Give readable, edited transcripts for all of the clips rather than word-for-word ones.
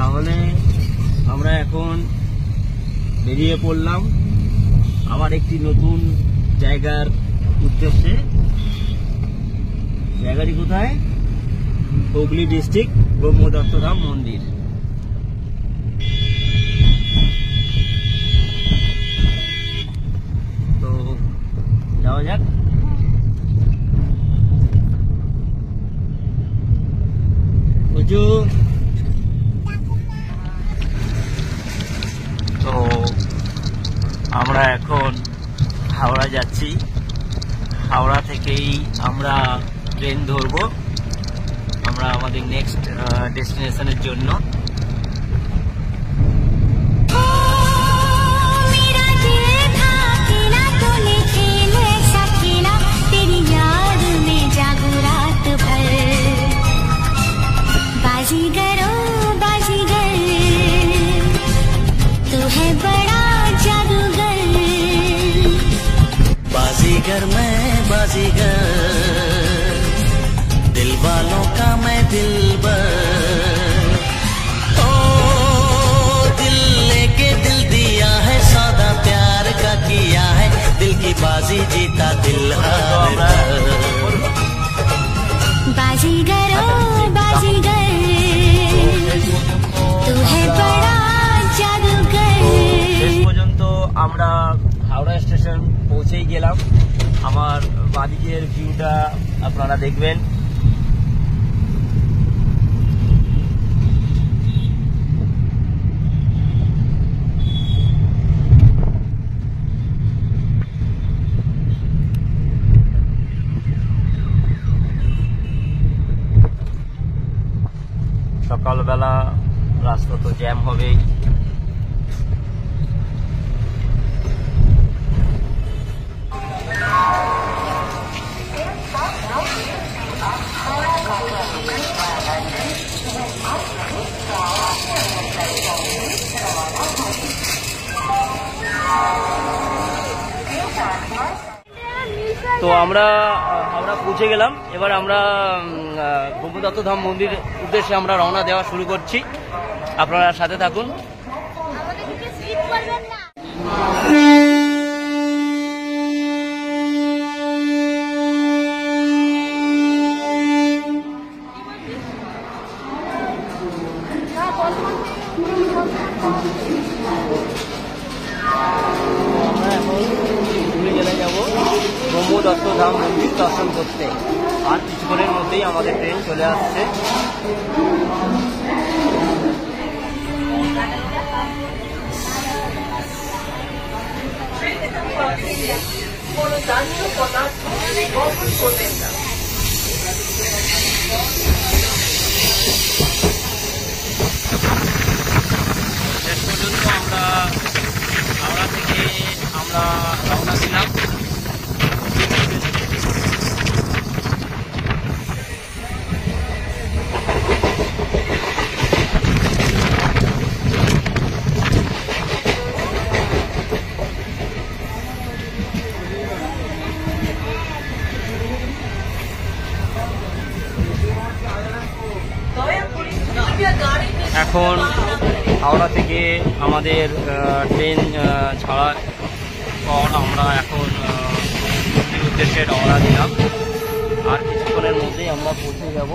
তাহলে আমরা এখন বেরিয়ে পড়লাম আবার একটি নতুন জায়গার উদ্দেশ্যে। জায়গাটি কোথায়? হুগলি ডিস্ট্রিক্ট, ব্রহ্মদত্তধাম মন্দির। তো যাওয়া যাক। তো আমরা এখন হাওড়া যাচ্ছি। হাওড়া থেকেই আমরা ট্রেন ধরবো আমরা আমাদের নেক্সট ডেস্টিনেশনের জন্য। बाजीगर मैं बाजीगर, दिल वालों का मैं दिलबर। ओ दिल लेके दिल दिया है, सौदा प्यार का किया है, दिल की बाजी जीता दिल हार। बाजीगर ओ बाजीगर, तू है बड़ा जादूगर। শেষ পর্যন্ত আমরা হাওড়া স্টেশন পৌঁছেই গেলাম। আমার বাদিকের ভিউটা আপনারা দেখবেন। সকালবেলা রাস্তা তো জ্যাম হবেই। তো আমরা হাওড়া পৌঁছে গেলাম। এবার আমরা ব্রহ্মদত্তধাম মন্দির উদ্দেশ্যে আমরা রওনা দেওয়া শুরু করছি। আপনারা সাথে থাকুন। আমরা এখন ঘুরে গেলে যাবো ব্রহ্মদত্তধাম মন্দির দর্শন করতে। আর কিছুক্ষণের মধ্যেই আমাদের ট্রেন চলে আসছে। শেষ পর্যন্ত আমরা হাওড়া থেকে আমরা রওনা দিলাম। এখন হাওড়া থেকে আমাদের ট্রেন ছাড়ার পর আমরা এখন মন্দির উদ্দেশ্যে রওনা দিলাম। আর কিছুক্ষণের মধ্যেই আমরা পৌঁছে যাব।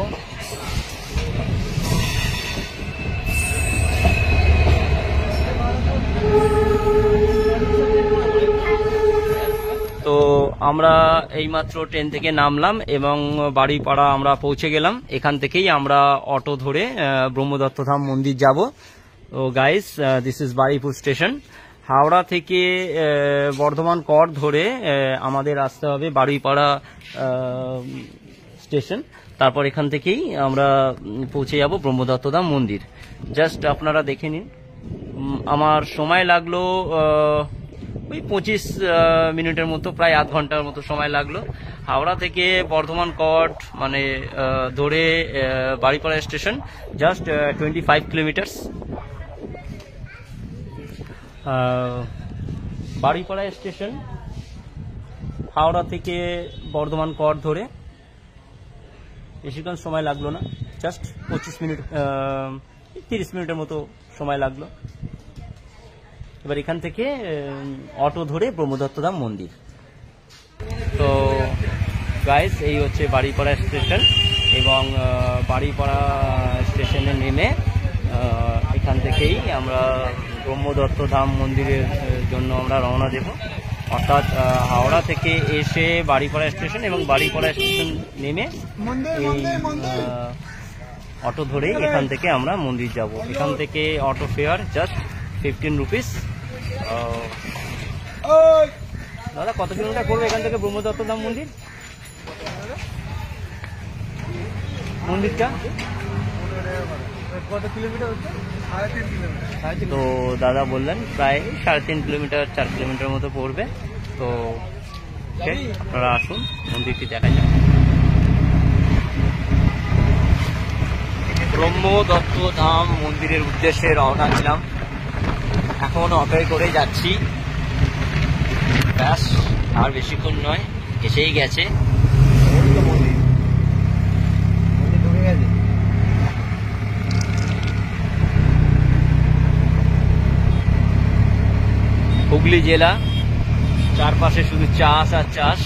তো আমরা এইমাত্র ট্রেন থেকে নামলাম এবং বাড়িপাড়া আমরা পৌঁছে গেলাম। এখান থেকেই আমরা অটো ধরে ব্রহ্মদত্তধাম মন্দির যাব। তো guys, this is Baruipur station. Howrah থেকে বর্ধমান কর ধরে আমাদের আসতে হবে বাড়িপাড়া স্টেশন। তারপর এখান থেকেই আমরা পৌঁছে যাব ব্রহ্মদত্তধাম মন্দির। জাস্ট আপনারা দেখে নিন। আমার সময় লাগলো ওই 25 মিনিটের মতো, প্রায় আধ ঘন্টার মতো সময় লাগলো। হাওড়া থেকে বর্ধমান কট মানে ধরে বাড়িপাড়া station just 25 kilometres. বাড়িপাড়া station Howrah থেকে বর্ধমান কট ধরে বেশিক্ষণ সময় লাগলো না, জাস্ট 25 মিনিট 30 মিনিটের মতো সময় লাগলো। এবার এখান থেকে অটো ধরে ব্রহ্মদত্তধাম মন্দির। তো গাইস, এই হচ্ছে বাড়িপাড়া স্টেশন, এবং বাড়িপাড়া স্টেশনে নেমে এখান থেকেই আমরা ব্রহ্মদত্তধাম মন্দিরের জন্য আমরা রওনা দেব। অর্থাৎ হাওড়া থেকে এসে বাড়িপাড়া স্টেশন, এবং বাড়িপাড়া স্টেশন নেমে এই অটো ধরে এখান থেকে আমরা মন্দির যাব। এখান থেকে অটো ফেয়ার জাস্ট 15 রুপিস। দাদা, কত কিলোমিটার পড়বে এখান থেকে ব্রহ্মদত্তধাম মন্দির? মন্দিরটা কত কিলোমিটার হচ্ছে? 3.5 কিলোমিটার। তো দাদা বললেন প্রায় 3.5 কিলোমিটার 4 কিলোমিটার মতো পড়বে। তো আপনারা আসুন, মন্দিরটি দেখা যাক। ব্রহ্মদত্তধাম মন্দিরের উদ্দেশ্যে রওনা দিলাম, এখন অটোয় করে যাচ্ছি। ব্যাস, আর বেশিক্ষণ নয়, এসেই গেছে। মন্দির ঢুকে গেছে। হুগলি জেলা, চারপাশে শুধু চাষ আর চাষ।